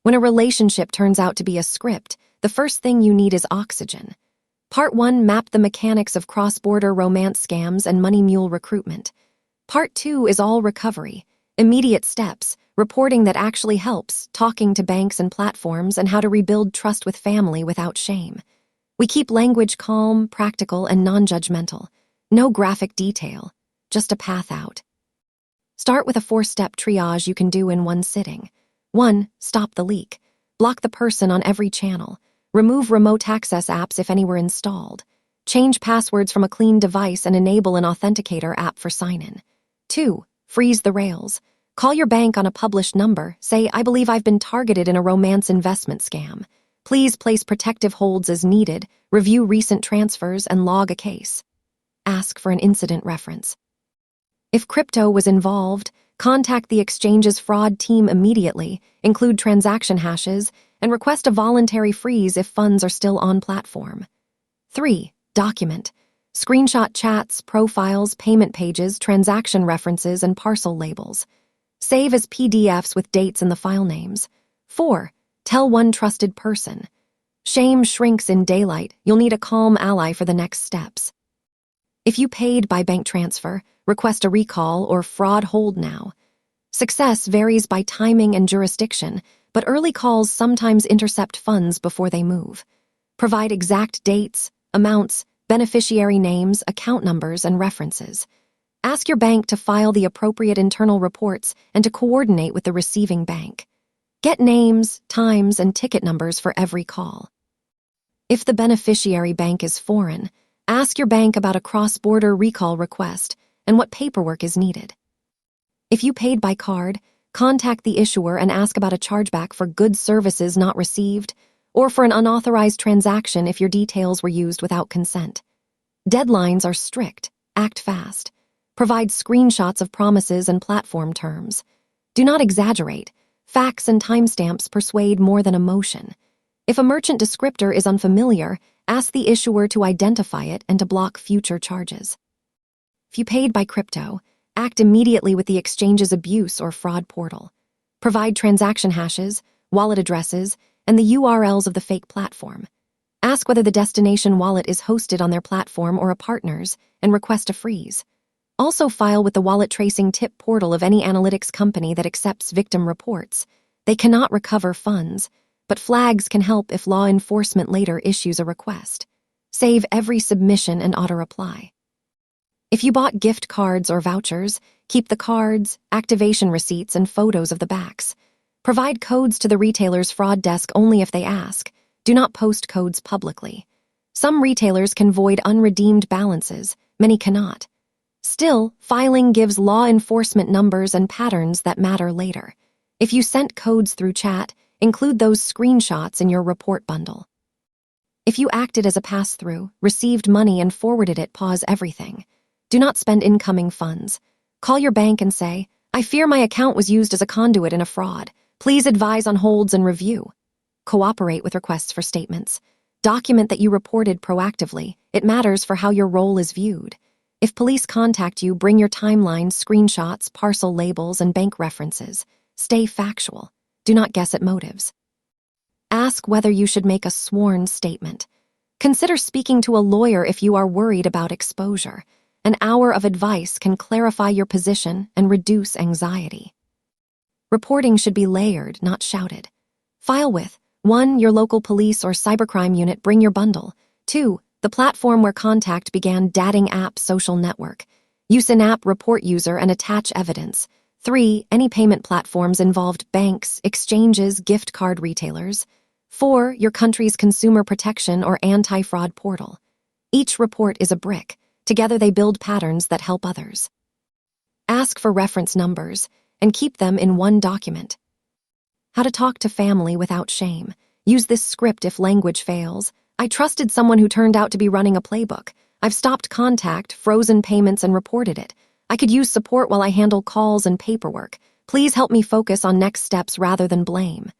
When a relationship turns out to be a script, the first thing you need is oxygen. Part 1 mapped the mechanics of cross-border romance scams and money mule recruitment. Part 2 is all recovery, immediate steps, reporting that actually helps, talking to banks and platforms, and how to rebuild trust with family without shame. We keep language calm, practical, and non-judgmental. No graphic detail, just a path out. Start with a 4-step triage you can do in one sitting. 1. Stop the leak. Block the person on every channel. Remove remote access apps if any were installed. Change passwords from a clean device and enable an authenticator app for sign-in. 2. Freeze the rails. Call your bank on a published number. Say, "I believe I've been targeted in a romance investment scam. Please place protective holds as needed, review recent transfers, and log a case." Ask for an incident reference. If crypto was involved, contact the exchange's fraud team immediately, include transaction hashes, and request a voluntary freeze if funds are still on platform. 3. Document. Screenshot chats, profiles, payment pages, transaction references, and parcel labels. Save as PDFs with dates and the file names. 4. Tell one trusted person. Shame shrinks in daylight. You'll need a calm ally for the next steps. If you paid by bank transfer, request a recall or fraud hold now. Success varies by timing and jurisdiction, but early calls sometimes intercept funds before they move. Provide exact dates, amounts, beneficiary names, account numbers, and references. Ask your bank to file the appropriate internal reports and to coordinate with the receiving bank. Get names, times, and ticket numbers for every call. If the beneficiary bank is foreign, ask your bank about a cross-border recall request and what paperwork is needed. If you paid by card, contact the issuer and ask about a chargeback for goods services not received or for an unauthorized transaction if your details were used without consent. Deadlines are strict. Act fast. Provide screenshots of promises and platform terms. Do not exaggerate. Facts and timestamps persuade more than emotion. If a merchant descriptor is unfamiliar, ask the issuer to identify it and to block future charges. If you paid by crypto, act immediately with the exchange's abuse or fraud portal. Provide transaction hashes, wallet addresses, and the URLs of the fake platform. Ask whether the destination wallet is hosted on their platform or a partner's, and request a freeze. Also file with the wallet tracing tip portal of any analytics company that accepts victim reports. They cannot recover funds, but flags can help if law enforcement later issues a request. Save every submission and auto-reply. If you bought gift cards or vouchers, keep the cards, activation receipts, and photos of the backs. Provide codes to the retailer's fraud desk only if they ask. Do not post codes publicly. Some retailers can void unredeemed balances, many cannot. Still, filing gives law enforcement numbers and patterns that matter later. If you sent codes through chat, include those screenshots in your report bundle. If you acted as a pass-through, received money and forwarded it, pause everything. Do not spend incoming funds. Call your bank and say, "I fear my account was used as a conduit in a fraud. Please advise on holds and review." Cooperate with requests for statements. Document that you reported proactively. It matters for how your role is viewed. If police contact you, bring your timelines, screenshots, parcel labels, and bank references. Stay factual. Do not guess at motives. Ask whether you should make a sworn statement. Consider speaking to a lawyer if you are worried about exposure. An hour of advice can clarify your position and reduce anxiety. Reporting should be layered, not shouted. File with 1. Your local police or cybercrime unit. Bring your bundle. 2. The platform where contact began. Dating app, social network. Use an app, report user, and attach evidence. 3. Any payment platforms involved. Banks, exchanges, gift card retailers. 4. Your country's consumer protection or anti-fraud portal. Each report is a brick. Together they build patterns that help others. Ask for reference numbers and keep them in one document. How to talk to family without shame. Use this script if language fails. "I trusted someone who turned out to be running a playbook. I've stopped contact, frozen payments, and reported it. I could use support while I handle calls and paperwork. Please help me focus on next steps rather than blame."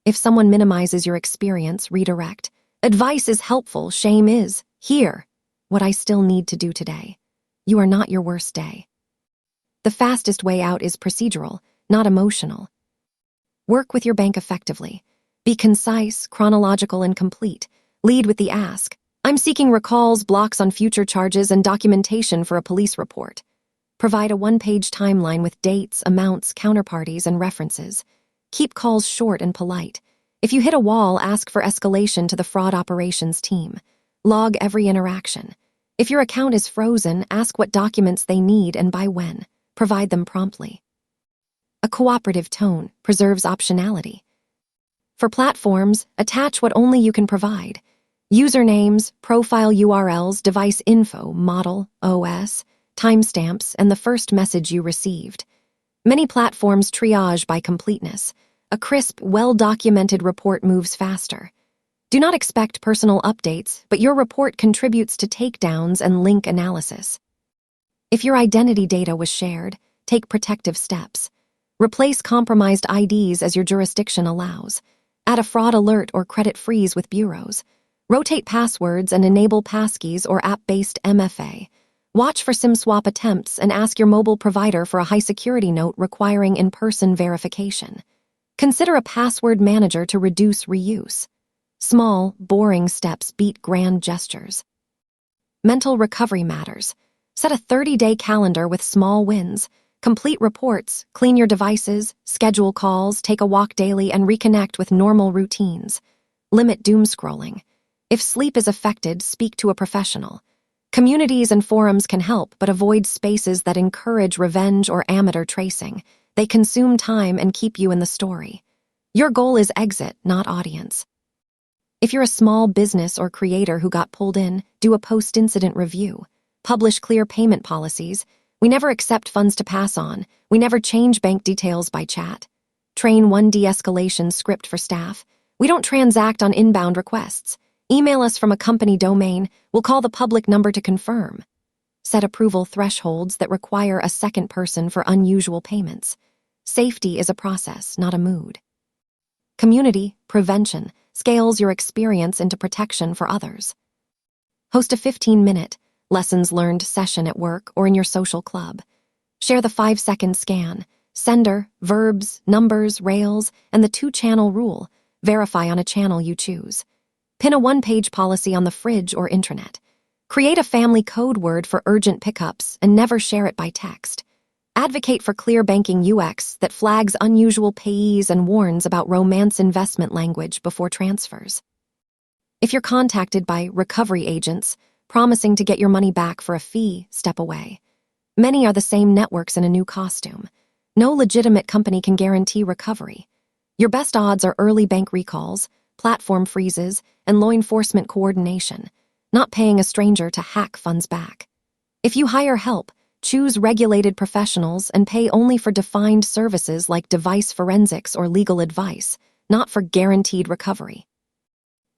If someone minimizes your experience, redirect. Advice is helpful, shame is. Here, what I still need to do today. You are not your worst day. The fastest way out is procedural, not emotional. Work with your bank effectively. Be concise, chronological, and complete. Lead with the ask. I'm seeking recalls, blocks on future charges, and documentation for a police report. Provide a one-page timeline with dates, amounts, counterparties, and references. Keep calls short and polite. If you hit a wall, ask for escalation to the fraud operations team. Log every interaction. If your account is frozen, ask what documents they need and by when. Provide them promptly. A cooperative tone preserves optionality. For platforms, attach what only you can provide. Usernames, profile URLs, device info, model, OS, timestamps, and the first message you received. Many platforms triage by completeness. A crisp, well-documented report moves faster. Do not expect personal updates, but your report contributes to takedowns and link analysis. If your identity data was shared, take protective steps. Replace compromised IDs as your jurisdiction allows. Add a fraud alert or credit freeze with bureaus. Rotate passwords and enable passkeys or app-based MFA. Watch for SIM swap attempts and ask your mobile provider for a high-security note requiring in-person verification. Consider a password manager to reduce reuse. Small, boring steps beat grand gestures. Mental recovery matters. Set a 30-day calendar with small wins. Complete reports, clean your devices, schedule calls, take a walk daily, and reconnect with normal routines. Limit doom scrolling. If sleep is affected, speak to a professional. Communities and forums can help, but avoid spaces that encourage revenge or amateur tracing. They consume time and keep you in the story. Your goal is exit, not audience. If you're a small business or creator who got pulled in, do a post-incident review. Publish clear payment policies. We never accept funds to pass on. We never change bank details by chat. Train one de-escalation script for staff. We don't transact on inbound requests. Email us from a company domain. We'll call the public number to confirm. Set approval thresholds that require a second person for unusual payments. Safety is a process, not a mood. Community, prevention, scales your experience into protection for others. Host a 15-minute lessons learned session at work or in your social club. Share the 5-second scan, sender, verbs, numbers, rails, and the 2-channel rule. Verify on a channel you choose. Pin a 1-page policy on the fridge or intranet. Create a family code word for urgent pickups and never share it by text. Advocate for clear banking UX that flags unusual payees and warns about romance investment language before transfers. If you're contacted by recovery agents promising to get your money back for a fee, step away. Many are the same networks in a new costume. No legitimate company can guarantee recovery. Your best odds are early bank recalls, platform freezes, and law enforcement coordination, not paying a stranger to hack funds back. If you hire help, choose regulated professionals and pay only for defined services like device forensics or legal advice, not for guaranteed recovery.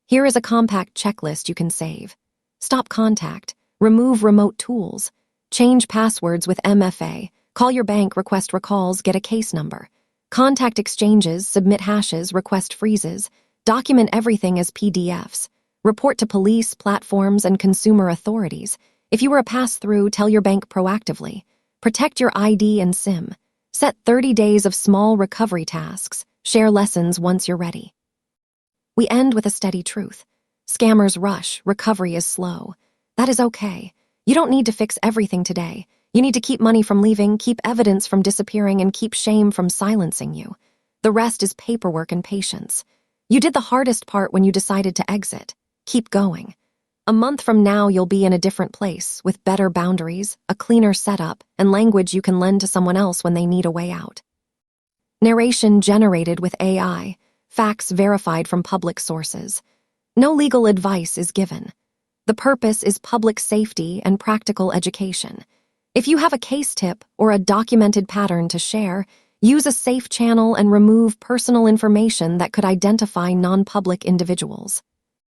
Here is a compact checklist you can save. Stop contact, remove remote tools, change passwords with MFA, call your bank, request recalls, get a case number, contact exchanges, submit hashes, request freezes, document everything as PDFs, report to police, platforms, and consumer authorities. If you were a pass-through, tell your bank proactively. Protect your ID and SIM. Set 30 days of small recovery tasks. Share lessons once you're ready. We end with a steady truth. Scammers rush, recovery is slow. That is okay. You don't need to fix everything today. You need to keep money from leaving, keep evidence from disappearing, and keep shame from silencing you. The rest is paperwork and patience. You did the hardest part when you decided to exit. Keep going. A month from now, you'll be in a different place, with better boundaries, a cleaner setup, and language you can lend to someone else when they need a way out. Narration generated with AI, facts verified from public sources. No legal advice is given. The purpose is public safety and practical education. If you have a case tip or a documented pattern to share, use a safe channel and remove personal information that could identify non-public individuals.